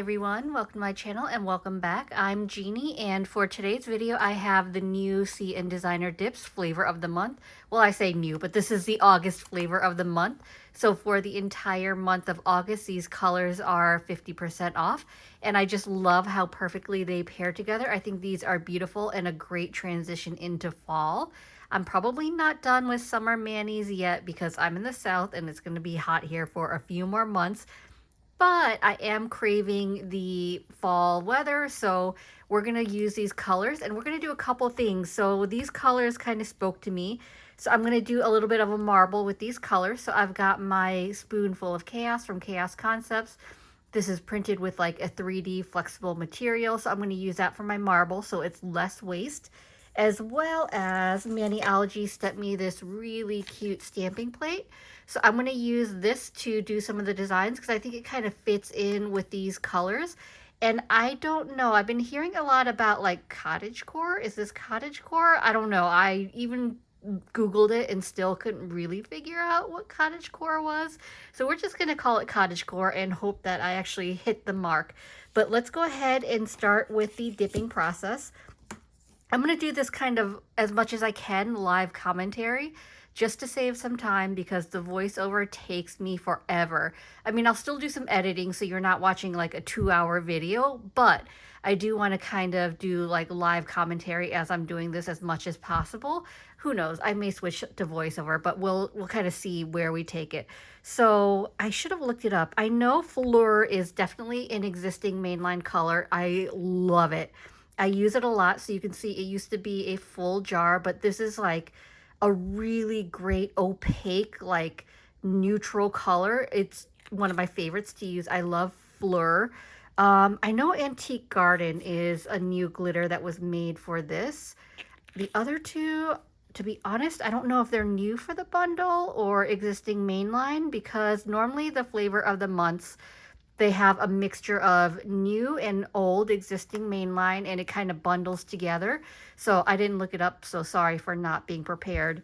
everyone, welcome to my channel and welcome back. I'm Jeannie, and for today's video I have the new CN Designer Dips flavor of the month. Well, I say new, but this is the August flavor of the month. So for the entire month of August, these colors are 50% off, and I just love how perfectly they pair together. I think these are beautiful and a great transition into fall. I'm probably not done with summer manis yet because I'm in the south and it's going to be hot here for a few more months. But I am craving the fall weather, so we're going to use these colors and we're going to do a couple things. So these colors kind of spoke to me. So I'm going to do a little bit of a marble with these colors. So I've got my spoonful of chaos from Chaos Concepts. This is printed with like a 3D flexible material, so I'm going to use that for my marble so it's less waste. As well as Maniology sent me this really cute stamping plate. So I'm going to use this to do some of the designs because I think it kind of fits in with these colors. And I don't know, I've been hearing a lot about like cottage core. Is this cottage core? I don't know. I even Googled it and still couldn't really figure out what cottage core was. So we're just going to call it cottage core and hope that I actually hit the mark. But let's go ahead and start with the dipping process. I'm going to do this kind of as much as I can live commentary just to save some time because the voiceover takes me forever. I mean, I'll still do some editing so you're not watching like a 2-hour video, but I do want to kind of do like live commentary as I'm doing this as much as possible. Who knows? I may switch to voiceover, but we'll kind of see where we take it. So I should have looked it up. I know Fleur is definitely an existing mainline color. I love it. I use it a lot, so you can see it used to be a full jar, but this is like a really great opaque, like neutral color. It's one of my favorites to use. I love Fleur. I know Antique Garden is a new glitter that was made for this. The other two, to be honest, I don't know if they're new for the bundle or existing mainline because normally the flavor of the months, they have a mixture of new and old existing mainline and it kind of bundles together. So I didn't look it up, so sorry for not being prepared.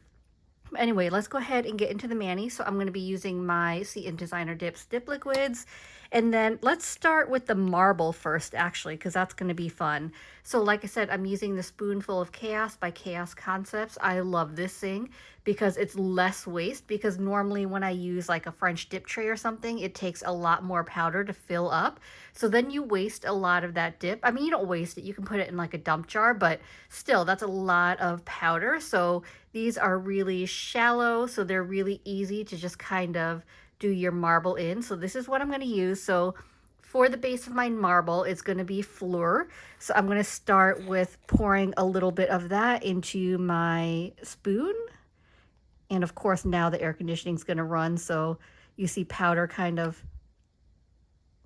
Anyway, let's go ahead and get into the mani. So I'm going to be using my CN Designer Dips dip liquids. And then let's start with the marble first, actually, because that's going to be fun. So like I said, I'm using the Spoonful of Chaos by Chaos Concepts. I love this thing because it's less waste, because normally when I use like a French dip tray or something, it takes a lot more powder to fill up. So then you waste a lot of that dip. I mean, you don't waste it. You can put it in like a dump jar, but still, that's a lot of powder. So these are really shallow, so they're really easy to just kind of do your marble in. So this is what I'm going to use. So for the base of my marble, it's going to be Fleur. So I'm going to start with pouring a little bit of that into my spoon. And of course, now the air conditioning is going to run. So you see powder kind of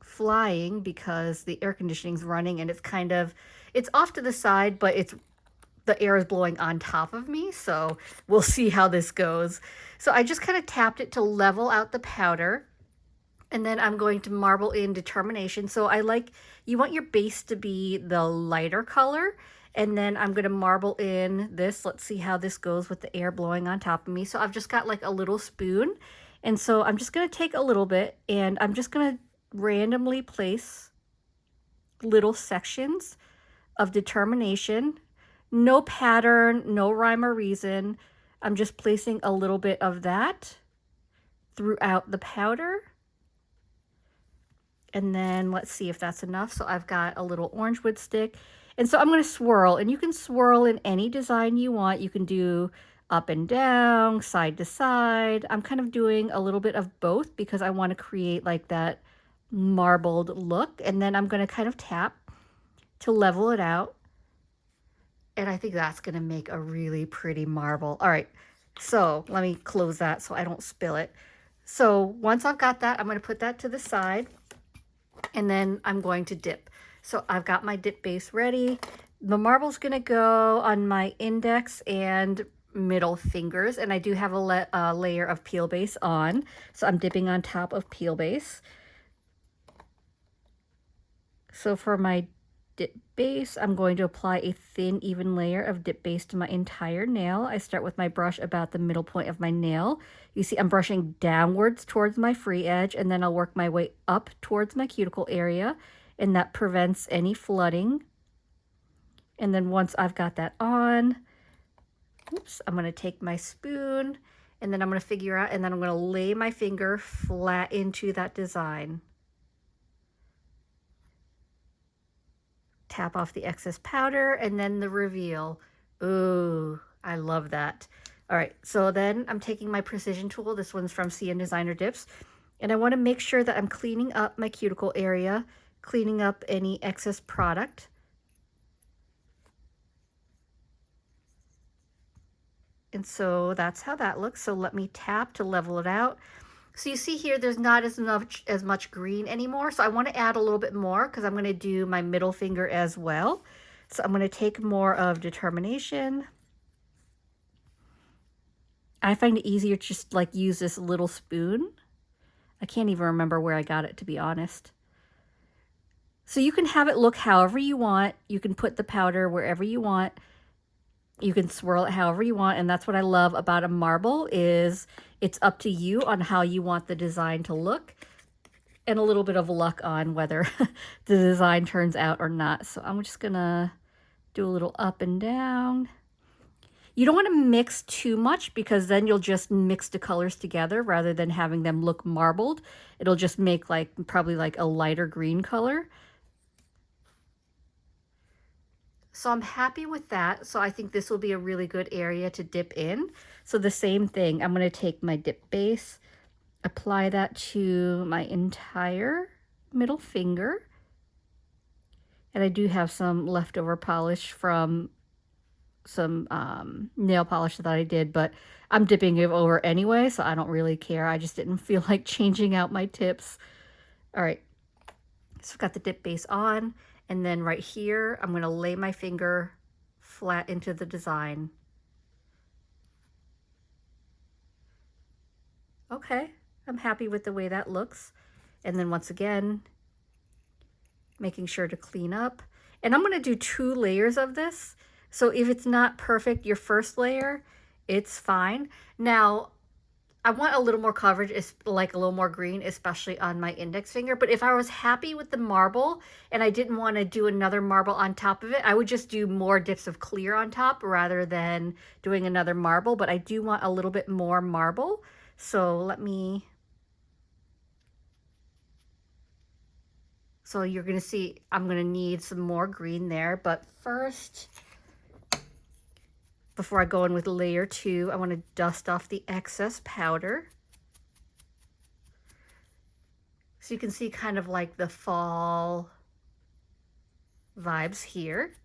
flying because the air conditioning is running and it's off to the side, but the air is blowing on top of me, so we'll see how this goes. So I just kind of tapped it to level out the powder, and then I'm going to marble in Determination. So you want your base to be the lighter color, and then I'm going to marble in this. Let's see how this goes with the air blowing on top of me. So I've just got like a little spoon, and so I'm just going to take a little bit, and I'm just going to randomly place little sections of Determination. No pattern, no rhyme or reason. I'm just placing a little bit of that throughout the powder. And then let's see if that's enough. So I've got a little orange wood stick. And so I'm going to swirl, and you can swirl in any design you want. You can do up and down, side to side. I'm kind of doing a little bit of both because I want to create like that marbled look. And then I'm going to kind of tap to level it out. And I think that's going to make a really pretty marble. All right, so let me close that so I don't spill it. So once I've got that, I'm going to put that to the side, and then I'm going to dip. So I've got my dip base ready. The marble's going to go on my index and middle fingers, and I do have a layer of peel base on. So I'm dipping on top of peel base. So for my dip base, I'm going to apply a thin, even layer of dip base to my entire nail. I start with my brush about the middle point of my nail. You see I'm brushing downwards towards my free edge, and then I'll work my way up towards my cuticle area and that prevents any flooding. And then once I've got that on, oops, I'm going to take my spoon, and then I'm going to figure out, and then I'm going to lay my finger flat into that design. Tap off the excess powder, and then the reveal. Ooh, I love that. All right, so then I'm taking my precision tool. This one's from CN Designer Dips. And I want to make sure that I'm cleaning up my cuticle area, cleaning up any excess product. And so that's how that looks. So let me tap to level it out. So you see here, there's not as much green anymore. So I want to add a little bit more because I'm going to do my middle finger as well. So I'm going to take more of Determination. I find it easier to just like use this little spoon. I can't even remember where I got it, to be honest. So you can have it look however you want. You can put the powder wherever you want. You can swirl it however you want. And that's what I love about a marble is it's up to you on how you want the design to look, and a little bit of luck on whether the design turns out or not. So I'm just gonna do a little up and down. You don't want to mix too much because then you'll just mix the colors together rather than having them look marbled. It'll just make like probably like a lighter green color. So I'm happy with that. So I think this will be a really good area to dip in. So the same thing, I'm going to take my dip base, apply that to my entire middle finger. And I do have some leftover polish from some nail polish that I did, but I'm dipping it over anyway, so I don't really care. I just didn't feel like changing out my tips. All right, so I've got the dip base on, and then right here, I'm going to lay my finger flat into the design. Okay, I'm happy with the way that looks. And then once again, making sure to clean up. And I'm going to do 2 layers of this. So if it's not perfect, your first layer, it's fine. Now, I want a little more coverage, like a little more green, especially on my index finger. But if I was happy with the marble and I didn't want to do another marble on top of it, I would just do more dips of clear on top rather than doing another marble. But I do want a little bit more marble. So let me... So you're going to see I'm going to need some more green there. But first, before I go in with layer 2, I want to dust off the excess powder. So you can see kind of like the fall vibes here.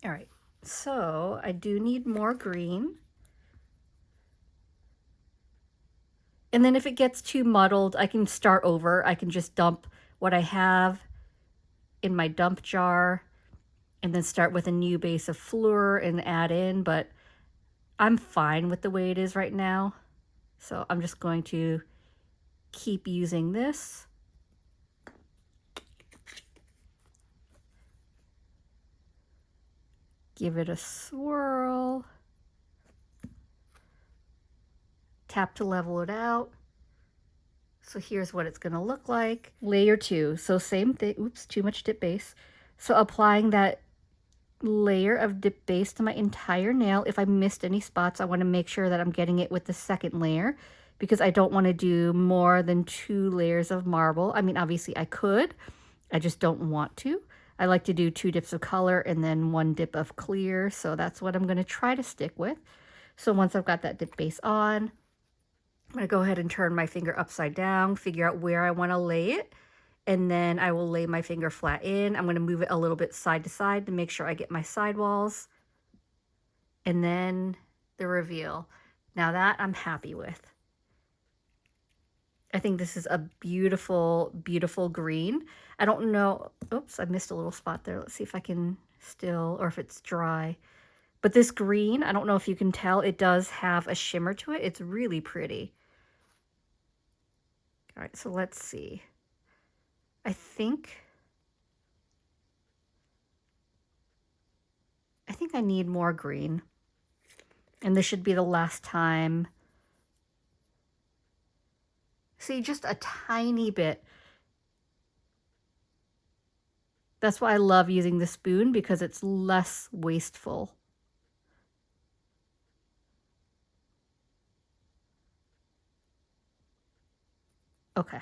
All right, so I do need more green. And then if it gets too muddled, I can start over. I can just dump what I have in my dump jar and then start with a new base of Fleur and add in, but I'm fine with the way it is right now. So I'm just going to keep using this. Give it a swirl. Tap to level it out. So here's what it's going to look like. Layer 2. So same thing. Oops, too much dip base. So applying that layer of dip base to my entire nail. If I missed any spots, I want to make sure that I'm getting it with the second layer because I don't want to do more than 2 layers of marble. I mean, obviously I could. I just don't want to. I like to do 2 dips of color and then 1 dip of clear. So that's what I'm going to try to stick with. So once I've got that dip base on, I'm going to go ahead and turn my finger upside down, figure out where I want to lay it, and then I will lay my finger flat in. I'm going to move it a little bit side to side to make sure I get my sidewalls, and then the reveal. Now that I'm happy with. I think this is a beautiful, beautiful green. I don't know. Oops, I missed a little spot there. Let's see if I can still, or if it's dry. But this green, I don't know if you can tell, it does have a shimmer to it. It's really pretty. All right, so let's see. I think I need more green. And this should be the last time. See, just a tiny bit. That's why I love using the spoon, because it's less wasteful. Okay,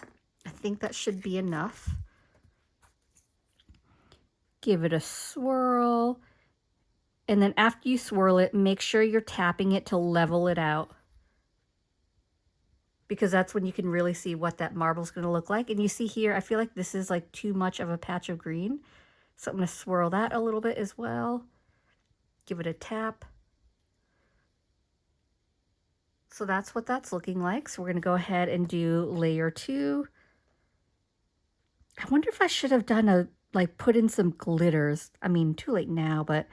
I think that should be enough. Give it a swirl. And then after you swirl it, make sure you're tapping it to level it out, because that's when you can really see what that marble's going to look like. And you see here, I feel like this is like too much of a patch of green. So I'm going to swirl that a little bit as well. Give it a tap. So that's what that's looking like. So we're going to go ahead and do layer 2. I wonder if I should have done put in some glitters. I mean, too late now, but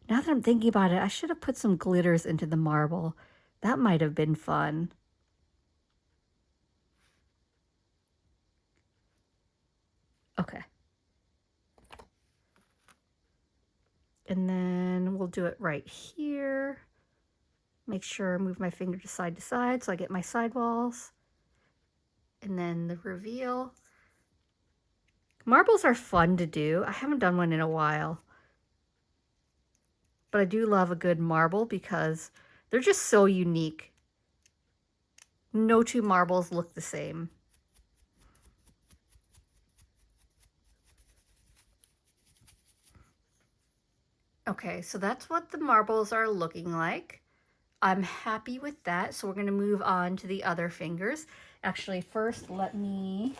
now that I'm thinking about it, I should have put some glitters into the marble. That might have been fun. Okay. And then we'll do it right here. Make sure I move my finger to side so I get my sidewalls. And then the reveal. Marbles are fun to do. I haven't done one in a while. But I do love a good marble because they're just so unique. No two marbles look the same. Okay, so that's what the marbles are looking like. I'm happy with that, so we're going to move on to the other fingers. Actually, first let me...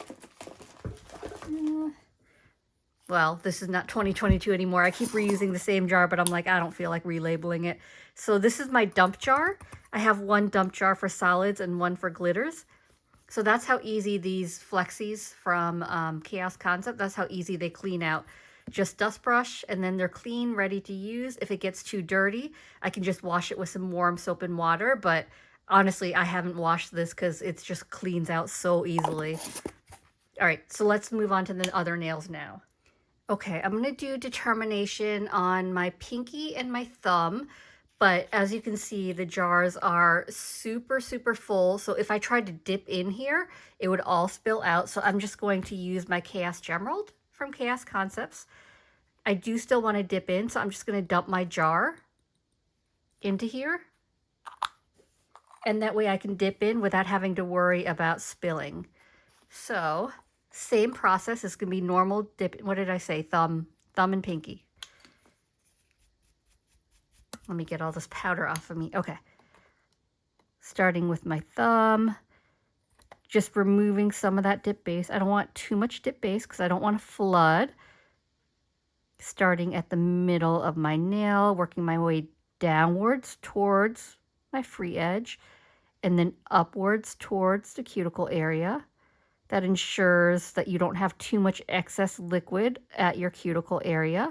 well, this is not 2022 anymore. I keep reusing the same jar, but I'm like, I don't feel like relabeling it. So this is my dump jar. I have one dump jar for solids and one for glitters. So that's how easy these flexies from Chaos Concept, that's how easy they clean out. Just dust brush, and then they're clean, ready to use. If it gets too dirty, I can just wash it with some warm soap and water. But honestly, I haven't washed this because it just cleans out so easily. All right, so let's move on to the other nails now. Okay, I'm going to do determination on my pinky and my thumb. But as you can see, the jars are super, super full. So if I tried to dip in here, it would all spill out. So I'm just going to use my Chaos Gemerald from Chaos Concepts. I do still want to dip in, so I'm just going to dump my jar into here. And that way I can dip in without having to worry about spilling. So same process. It's going to be normal dip. What did I say? Thumb and pinky. Let me get all this powder off of me. Okay. Starting with my thumb. Just removing some of that dip base. I don't want too much dip base because I don't want to flood. Starting at the middle of my nail, working my way downwards towards my free edge, and then upwards towards the cuticle area. That ensures that you don't have too much excess liquid at your cuticle area.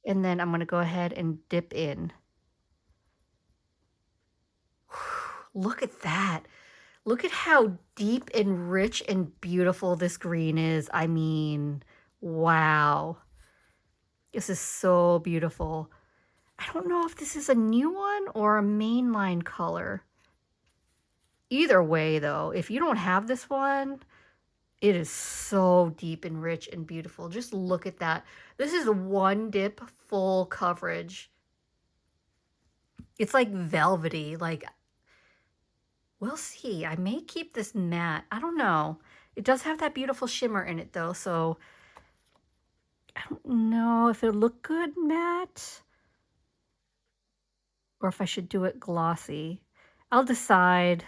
And then I'm going to go ahead and dip in. Look at that. Look at how deep and rich and beautiful this green is. I mean, wow. This is so beautiful. I don't know if this is a new one or a mainline color. Either way, though, if you don't have this one, it is so deep and rich and beautiful. Just look at that. This is one dip full coverage. It's like velvety. Like, we'll see. I may keep this matte. I don't know. It does have that beautiful shimmer in it, though, so I don't know if it'll look good matte or if I should do it glossy. I'll decide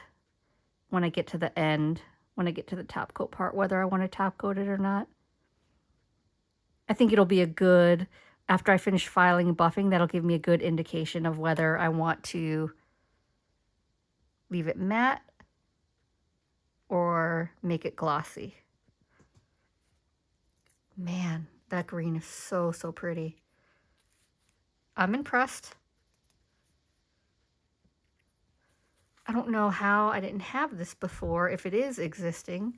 when I get to the end, when I get to the top coat part, whether I want to top coat it or not. I think it'll be a good, after I finish filing and buffing, that'll give me a good indication of whether I want to leave it matte or make it glossy. Man, that green is so, so pretty. I'm impressed. I don't know how I didn't have this before, if it is existing.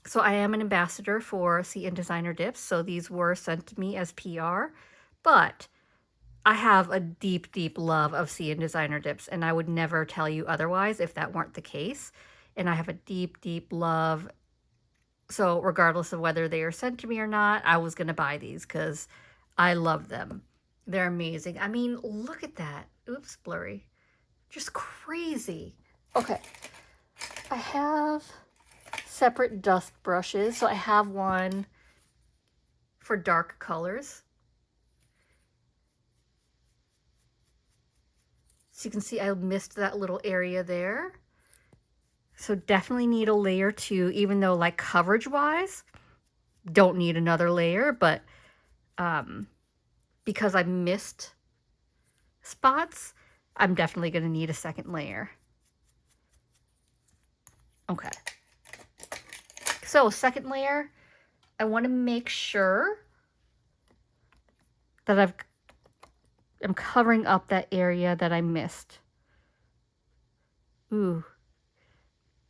So I am an ambassador for CN Designer Dips, so these were sent to me as PR, but I have a deep, deep love of CN Designer Dips, and I would never tell you otherwise if that weren't the case. And I have a deep, deep love So regardless of whether they are sent to me or not, I was going to buy these because I love them. They're amazing. I mean, look at that. Oops, blurry. Just crazy. Okay. I have separate dust brushes. So I have one for dark colors. So you can see I missed that little area there. So definitely need a layer too, even though like coverage wise, don't need another layer, but because I missed spots, I'm definitely going to need a second layer. Okay. So second layer, I want to make sure that I'm covering up that area that I missed. Ooh.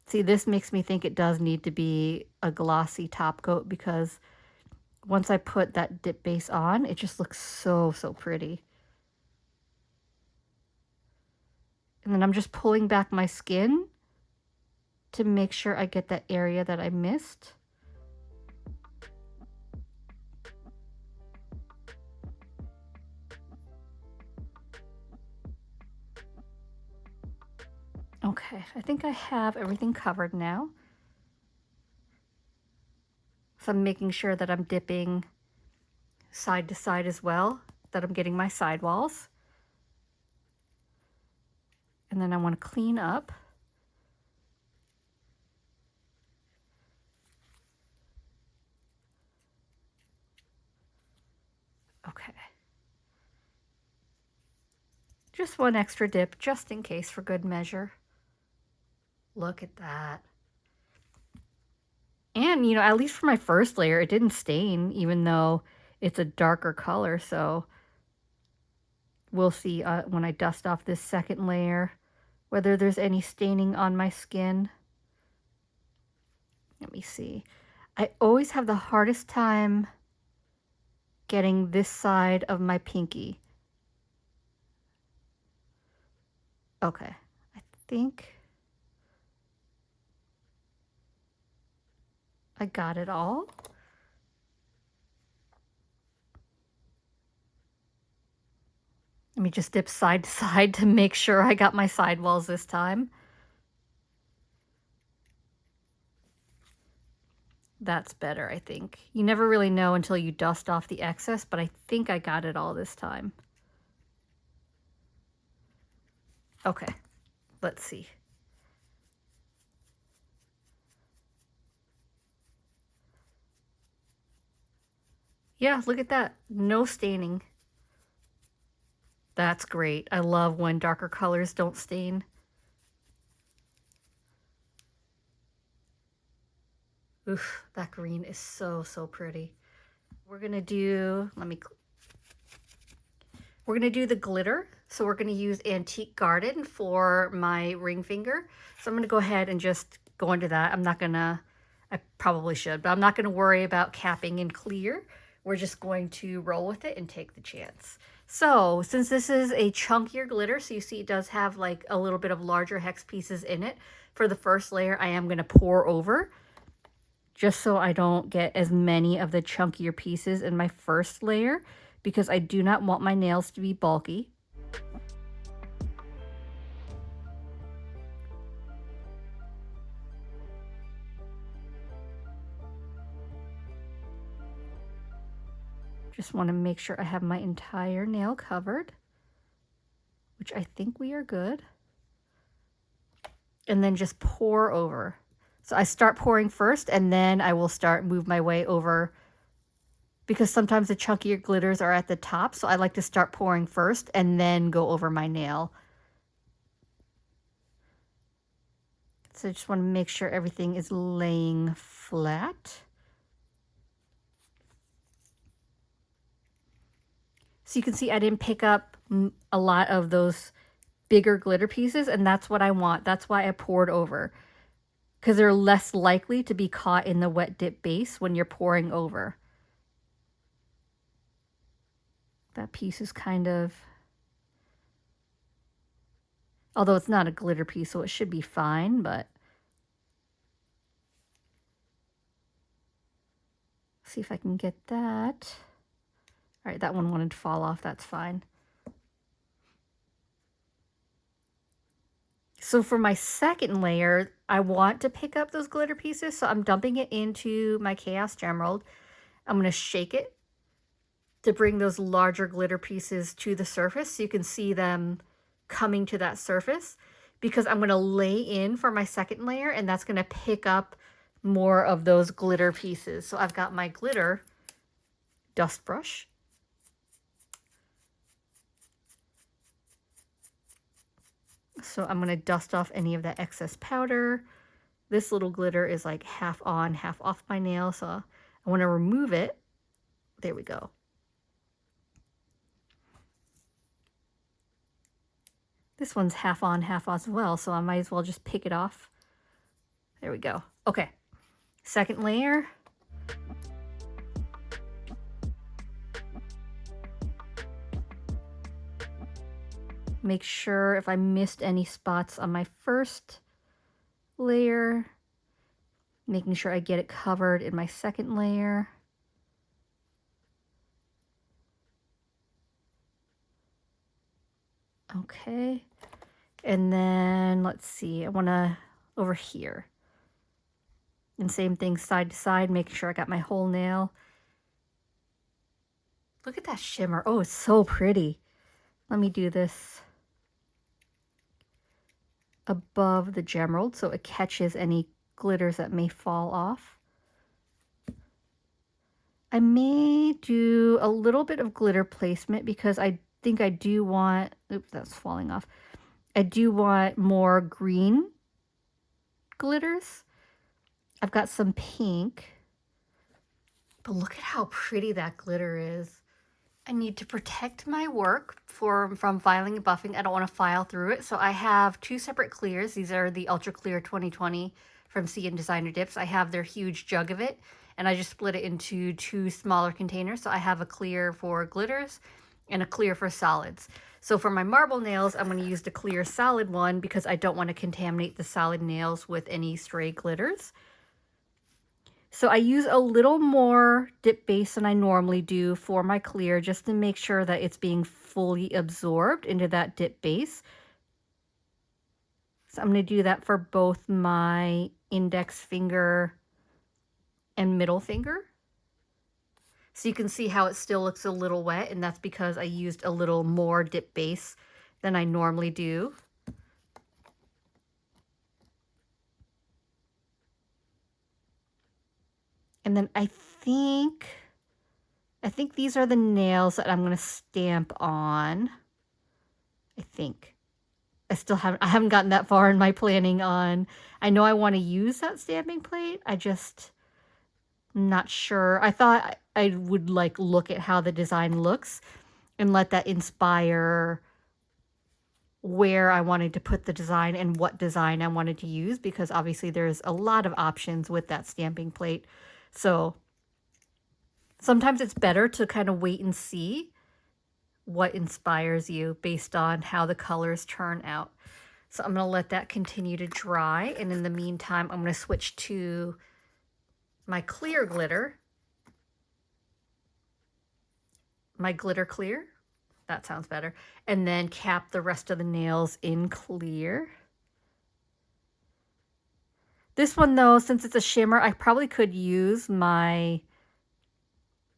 See, this makes me think it does need to be a glossy top coat because once I put that dip base on, it just looks so, so pretty. And then I'm just pulling back my skin to make sure I get that area that I missed. Okay, I think I have everything covered now. So I'm making sure that I'm dipping side to side as well, that I'm getting my sidewalls. And then I want to clean up. Okay. Just one extra dip, just in case, for good measure. Look at that. And, you know, at least for my first layer, it didn't stain, even though it's a darker color. So we'll see when I dust off this second layer whether there's any staining on my skin. Let me see. I always have the hardest time getting this side of my pinky. Okay, I think I got it all. Let me just dip side to side to make sure I got my sidewalls this time. That's better, I think. You never really know until you dust off the excess, but I think I got it all this time. Okay, let's see. Yeah, look at that. No staining. That's great. I love when darker colors don't stain. Oof, that green is so, so pretty. We're gonna do, we're gonna do the glitter. So we're gonna use Antique Garden for my ring finger. So I'm gonna go ahead and just go into that. I probably should, but I'm not gonna worry about capping in clear. We're just going to roll with it and take the chance. So since this is a chunkier glitter, so you see it does have like a little bit of larger hex pieces in it. For the first layer, I am gonna pour over just so I don't get as many of the chunkier pieces in my first layer because I do not want my nails to be bulky. Just want to make sure I have my entire nail covered, which I think we are good. And then just pour over. So I start pouring first and then I will move my way over because sometimes the chunkier glitters are at the top. So I like to start pouring first and then go over my nail. So I just want to make sure everything is laying flat. So you can see I didn't pick up a lot of those bigger glitter pieces, and that's what I want. That's why I poured over, because they're less likely to be caught in the wet dip base when you're pouring over. That piece is kind of, although it's not a glitter piece, so it should be fine, but See if I can get that. All right, that one wanted to fall off. That's fine. So for my second layer, I want to pick up those glitter pieces. So I'm dumping it into my Chaos Gemerald. I'm going to shake it to bring those larger glitter pieces to the surface so you can see them coming to that surface, because I'm going to lay in for my second layer and that's going to pick up more of those glitter pieces. So I've got my glitter dust brush. So I'm going to dust off any of that excess powder. This little glitter is like half on, half off my nail, so I want to remove it. There we go. This one's half on, half off as well, so I might as well just pick it off. There we go. Okay, second layer. Make sure if I missed any spots on my first layer, making sure I get it covered in my second layer. Okay, and then let's see, I want to over here. And same thing side to side, making sure I got my whole nail. Look at that shimmer. Oh, it's so pretty. Let me do this above the gemerald so it catches any glitters that may fall off. I may do a little bit of glitter placement because I think I do want, oops, that's falling off. I do want more green glitters. I've got some pink, but look at how pretty that glitter is. I need to protect my work from filing and buffing. I don't want to file through it. So I have two separate clears. These are the Ultra Clear 2020 from CN Designer Dips. I have their huge jug of it, and I just split it into two smaller containers. So I have a clear for glitters and a clear for solids. So for my marble nails, I'm going to use the clear solid one because I don't want to contaminate the solid nails with any stray glitters. So I use a little more dip base than I normally do for my clear just to make sure that it's being fully absorbed into that dip base. So I'm going to do that for both my index finger and middle finger. So you can see how it still looks a little wet, and that's because I used a little more dip base than I normally do. And then I think these are the nails that I'm going to stamp on. I think. I haven't gotten that far in my planning on. I know I want to use that stamping plate. I just not sure. I thought I would like look at how the design looks and let that inspire where I wanted to put the design and what design I wanted to use, because obviously there's a lot of options with that stamping plate. So sometimes it's better to kind of wait and see what inspires you based on how the colors turn out. So I'm going to let that continue to dry. And in the meantime, I'm going to switch to my clear glitter. My glitter clear. That sounds better. And then cap the rest of the nails in clear. This one though, since it's a shimmer, I probably could use my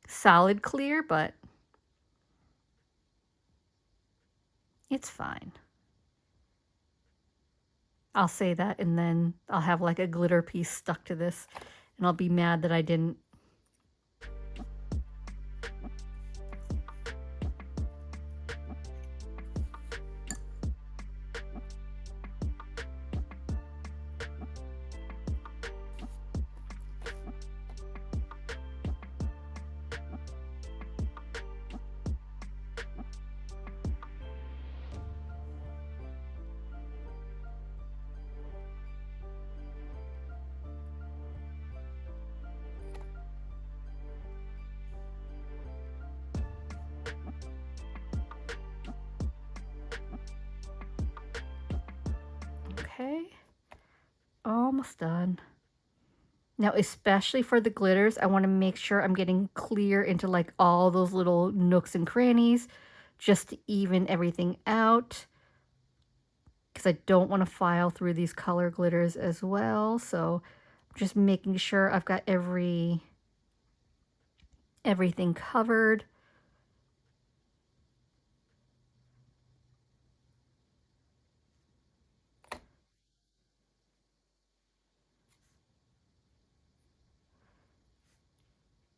solid clear, but it's fine. I'll say that and then I'll have like a glitter piece stuck to this and I'll be mad that I didn't. Okay, almost done. Now, especially for the glitters, I want to make sure I'm getting clear into like all those little nooks and crannies just to even everything out, because I don't want to file through these color glitters as well. So just making sure I've got everything covered.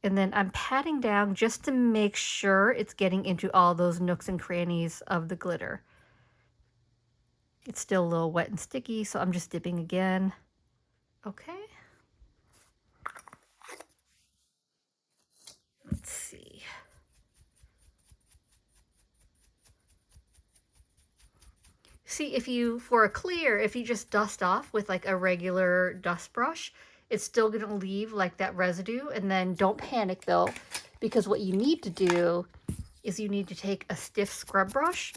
And then I'm patting down just to make sure it's getting into all those nooks and crannies of the glitter. It's still a little wet and sticky, so I'm just dipping again. Okay. Let's see. See, if you, for a clear, if you just dust off with like a regular dust brush, it's still gonna leave like that residue. And then don't panic though, because what you need to do is you need to take a stiff scrub brush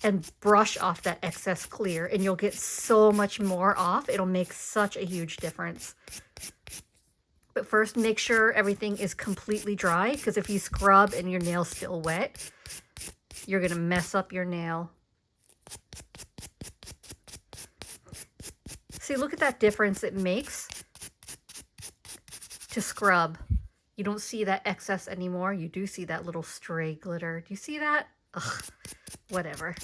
and brush off that excess clear, and you'll get so much more off. It'll make such a huge difference. But first, make sure everything is completely dry, because if you scrub and your nail's still wet, you're gonna mess up your nail. See, look at that difference it makes to scrub. You don't see that excess anymore. You do see that little stray glitter. Do you see that? Ugh, whatever.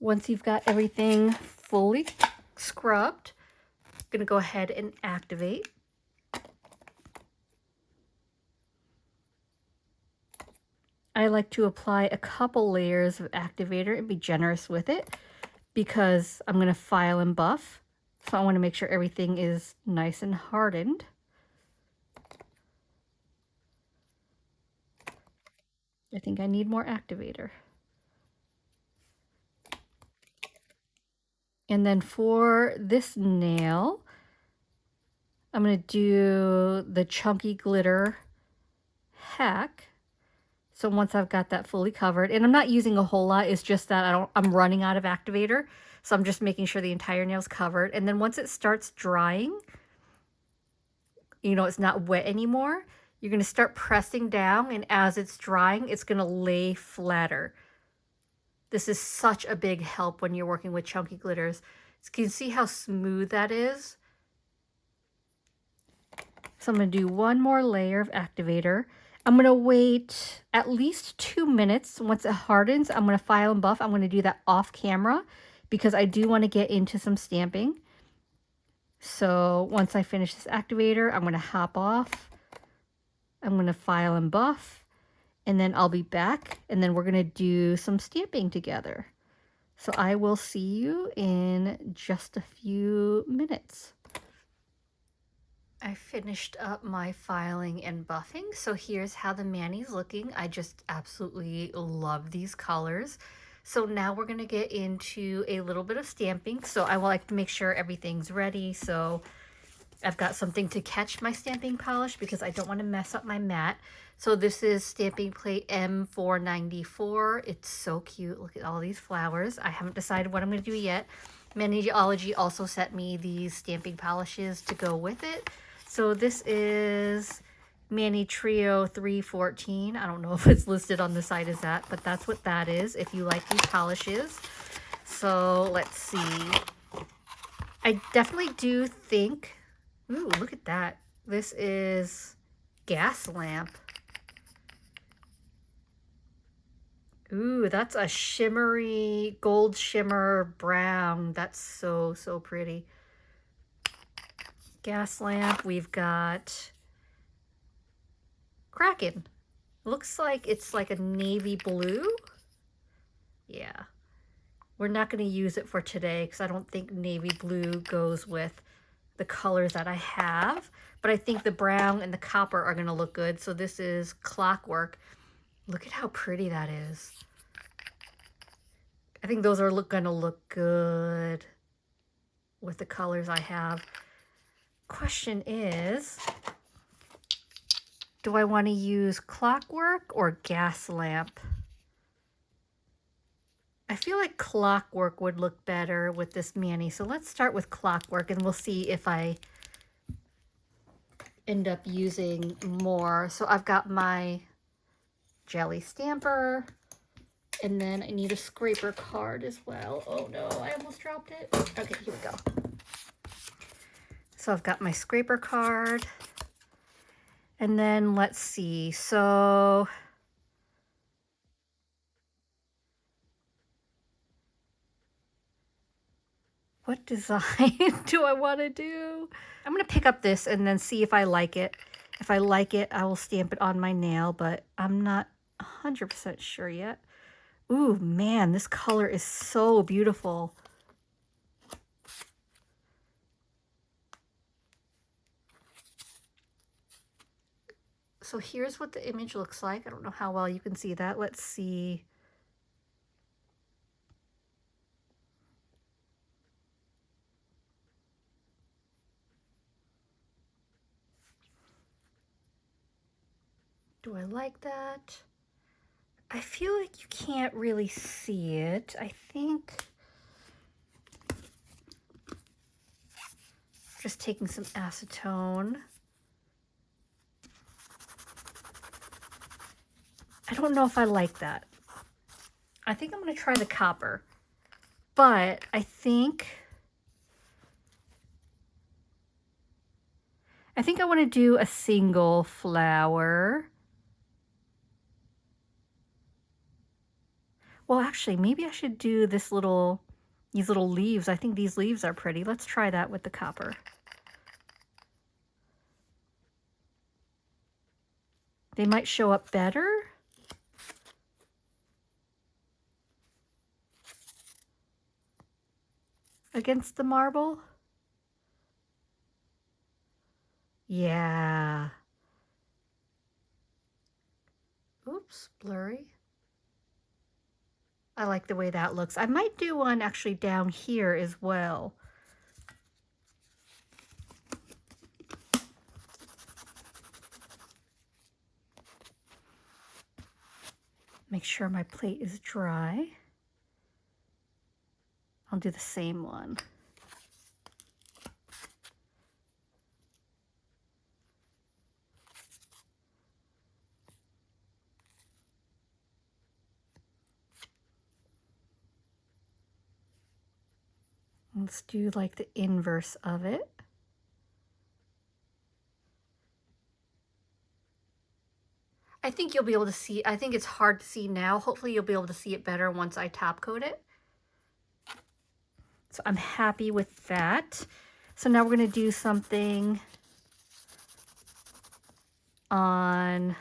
Once you've got everything fully scrubbed, I'm going to go ahead and activate. I like to apply a couple layers of activator and be generous with it because I'm going to file and buff. So I want to make sure everything is nice and hardened. I think I need more activator. And then for this nail, I'm going to do the chunky glitter hack. So once I've got that fully covered, and I'm not using a whole lot, it's just that I'm running out of activator. So I'm just making sure the entire nail's covered. And then once it starts drying, you know, it's not wet anymore, you're going to start pressing down, and as it's drying, it's going to lay flatter. This is such a big help when you're working with chunky glitters. So you can see how smooth that is. So I'm going to do one more layer of activator. I'm going to wait at least 2 minutes. Once it hardens, I'm going to file and buff. I'm going to do that off camera because I do want to get into some stamping. So once I finish this activator, I'm going to hop off. I'm going to file and buff, and then I'll be back, and then we're going to do some stamping together. So I will see you in just a few minutes. I finished up my filing and buffing, so here's how the Mani's looking. I just absolutely love these colors. So now we're going to get into a little bit of stamping. So I will like to make sure everything's ready. So I've got something to catch my stamping polish because I don't want to mess up my mat. So this is stamping plate M494. It's so cute. Look at all these flowers. I haven't decided what I'm going to do yet. Maniology also sent me these stamping polishes to go with it. So this is Mani Trio 314. I don't know if it's listed on the side as that, but that's what that is if you like these polishes. So let's see. I definitely do think, ooh, look at that. This is Gas Lamp. Ooh, that's a shimmery gold shimmer brown. That's so, so pretty. Gas Lamp. We've got Kraken. Looks like it's like a navy blue. Yeah. We're not going to use it for today because I don't think navy blue goes with the colors that I have. But I think the brown and the copper are going to look good. So this is Clockwork. Look at how pretty that is. I think those are gonna look good with the colors I have. Question is, do I want to use clockwork or gas lamp? I feel like clockwork would look better with this Mani, so let's start with clockwork and we'll see if I end up using more. So I've got my jelly stamper, and then I need a scraper card as well. Oh no, I almost dropped it. Okay, here we go. So I've got my scraper card, and then let's see. So what design do I want to do? I'm going to pick up this and then see if I like it. If I like it, I will stamp it on my nail, but I'm not 100% sure yet. Ooh, man, this color is so beautiful. So here's what the image looks like. I don't know how well you can see that. Let's see. Do I like that? I feel like you can't really see it. I think just taking some acetone. I don't know if I like that. I think I'm going to try the copper. But I think I want to do a single flower. Well, actually, maybe I should do these little leaves. I think these leaves are pretty. Let's try that with the copper. They might show up better. Against the marble. Yeah. Oops, blurry. I like the way that looks. I might do one actually down here as well. Make sure my plate is dry. I'll do the same one. Let's do like the inverse of it. I think you'll be able to see, I think it's hard to see now. Hopefully you'll be able to see it better once I top coat it. So I'm happy with that. So now we're going to do something on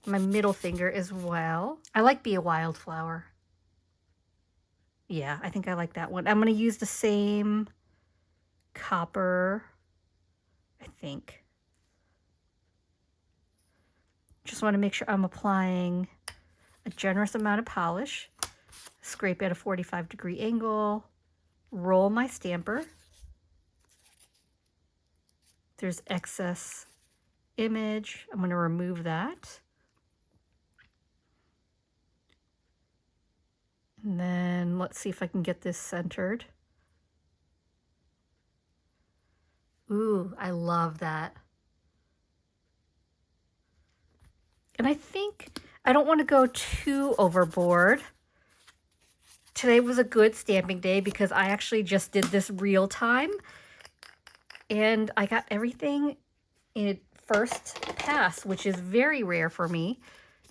my middle finger as well. I like Be a Wildflower. Yeah, I think I like that one. I'm going to use the same copper, I think. Just want to make sure I'm applying a generous amount of polish. Scrape at a 45-degree angle. Roll my stamper. If there's excess image, I'm going to remove that. And then let's see if I can get this centered. Ooh, I love that. And I think I don't want to go too overboard. Today was a good stamping day because I actually just did this real time. And I got everything in first pass, which is very rare for me.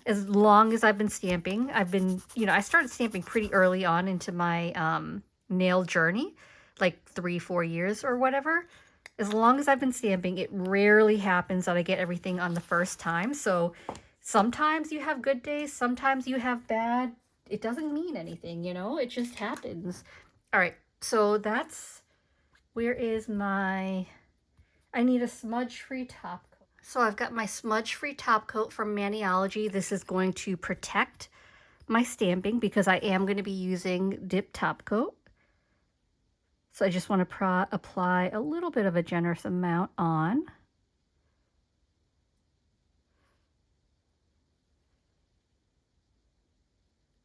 As long as I've been stamping, I started stamping pretty early on into my nail journey, like 3-4 years or whatever. As long as I've been stamping, it rarely happens that I get everything on the first time. So sometimes you have good days, sometimes you have bad. It doesn't mean anything, you know, it just happens. All right, so that's, where is my, I need a smudge-free top coat. So I've got my smudge-free top coat from Maniology. This is going to protect my stamping because I am going to be using dip top coat. So I just want to apply a little bit of a generous amount on.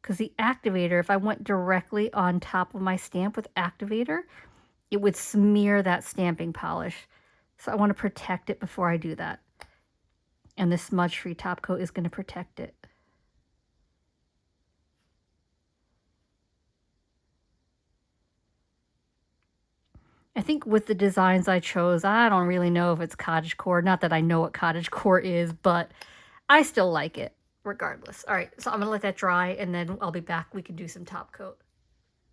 Because the activator, if I went directly on top of my stamp with activator, it would smear that stamping polish. So I want to protect it before I do that. And the smudge-free top coat is going to protect it. I think with the designs I chose, I don't really know if it's cottage core. Not that I know what cottage core is, but I still like it regardless. All right, so I'm gonna let that dry and then I'll be back. We can do some top coat.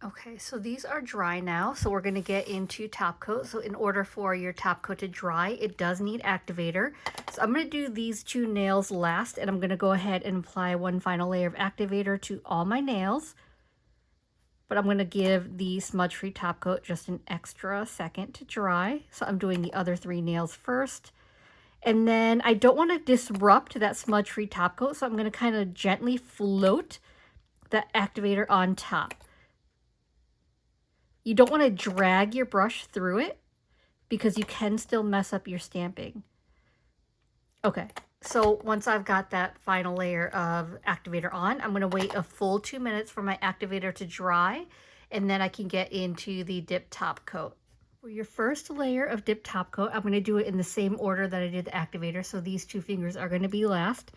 Okay, so these are dry now, so we're gonna get into top coat. So in order for your top coat to dry, it does need activator. So I'm gonna do these 2 nails last, and I'm gonna go ahead and apply one final layer of activator to all my nails. But I'm going to give the smudge-free top coat just an extra second to dry. So I'm doing the other 3 nails first. And then I don't want to disrupt that smudge-free top coat, so I'm going to kind of gently float that activator on top. You don't want to drag your brush through it because you can still mess up your stamping. Okay, so once I've got that final layer of activator on, I'm going to wait a full 2 minutes for my activator to dry, and then I can get into the dip top coat. For your first layer of dip top coat, I'm going to do it in the same order that I did the activator, so these 2 fingers are going to be last.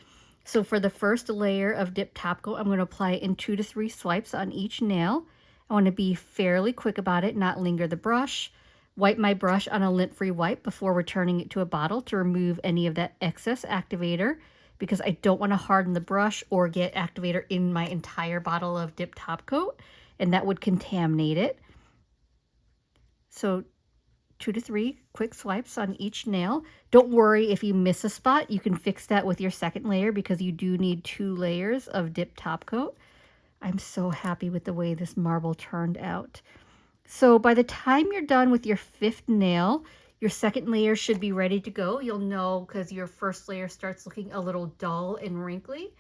So for the first layer of dip top coat, I'm going to apply it in 2 to 3 swipes on each nail. I want to be fairly quick about it, not linger the brush. Wipe my brush on a lint-free wipe before returning it to a bottle to remove any of that excess activator, because I don't want to harden the brush or get activator in my entire bottle of dip top coat, and that would contaminate it. So 2 to 3 quick swipes on each nail. Don't worry if you miss a spot, you can fix that with your second layer because you do need 2 layers of dip top coat. I'm so happy with the way this marble turned out. So by the time you're done with your 5th nail, your second layer should be ready to go. You'll know because your first layer starts looking a little dull and wrinkly.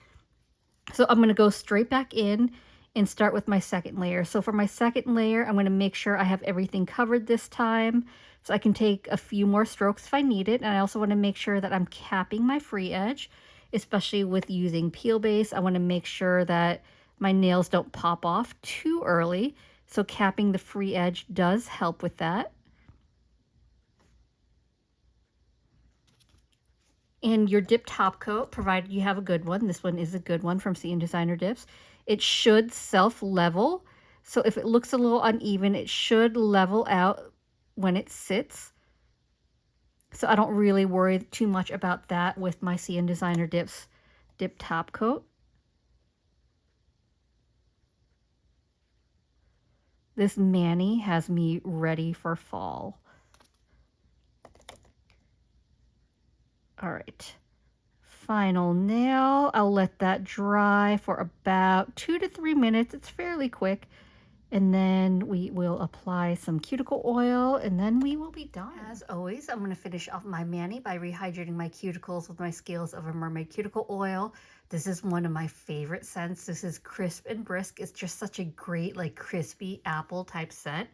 So I'm going to go straight back in and start with my second layer. So for my second layer, I'm going to make sure I have everything covered this time. So I can take a few more strokes if I need it. And I also want to make sure that I'm capping my free edge, especially with using peel base. I want to make sure that my nails don't pop off too early. So capping the free edge does help with that. And your dip top coat, provided you have a good one, this one is a good one from CNDD Designer Dips, it should self-level. So if it looks a little uneven, it should level out when it sits. So I don't really worry too much about that with my CNDD Designer Dips dip top coat. This mani has me ready for fall. All right, final nail. I'll let that dry for about 2 to 3 minutes. It's fairly quick. And then we will apply some cuticle oil and then we will be done. As always, I'm going to finish off my mani by rehydrating my cuticles with my Scales of a Mermaid cuticle oil. This is one of my favorite scents. This is crisp and brisk. It's just such a great, like, crispy apple type scent.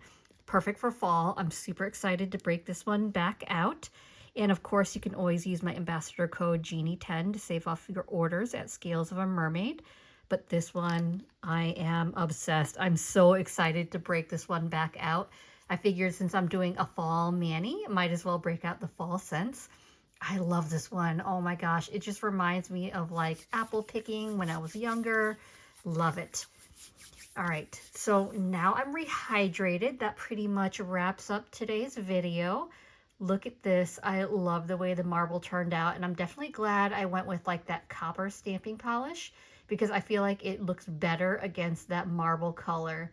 Perfect for fall. I'm super excited to break this one back out. And of course, you can always use my ambassador code Jeannie10 to save off your orders at Scales of a Mermaid. But this one, I am obsessed. I'm so excited to break this one back out. I figured since I'm doing a fall mani, I might as well break out the fall scents. I love this one. Oh my gosh. It just reminds me of like apple picking when I was younger. Love it. All right. So now I'm rehydrated. That pretty much wraps up today's video. Look at this. I love the way the marble turned out. And I'm definitely glad I went with like that copper stamping polish, because I feel like it looks better against that marble color.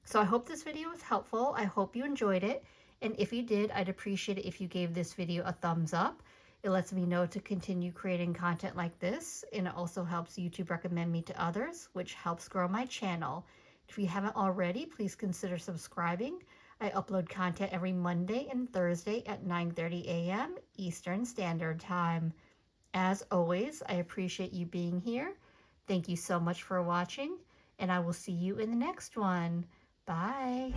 So I hope this video was helpful. I hope you enjoyed it. And if you did, I'd appreciate it if you gave this video a thumbs up. It lets me know to continue creating content like this. And it also helps YouTube recommend me to others, which helps grow my channel. If you haven't already, please consider subscribing. I upload content every Monday and Thursday at 9:30 a.m. Eastern Standard Time. As always, I appreciate you being here. Thank you so much for watching. and I will see you in the next one. Bye.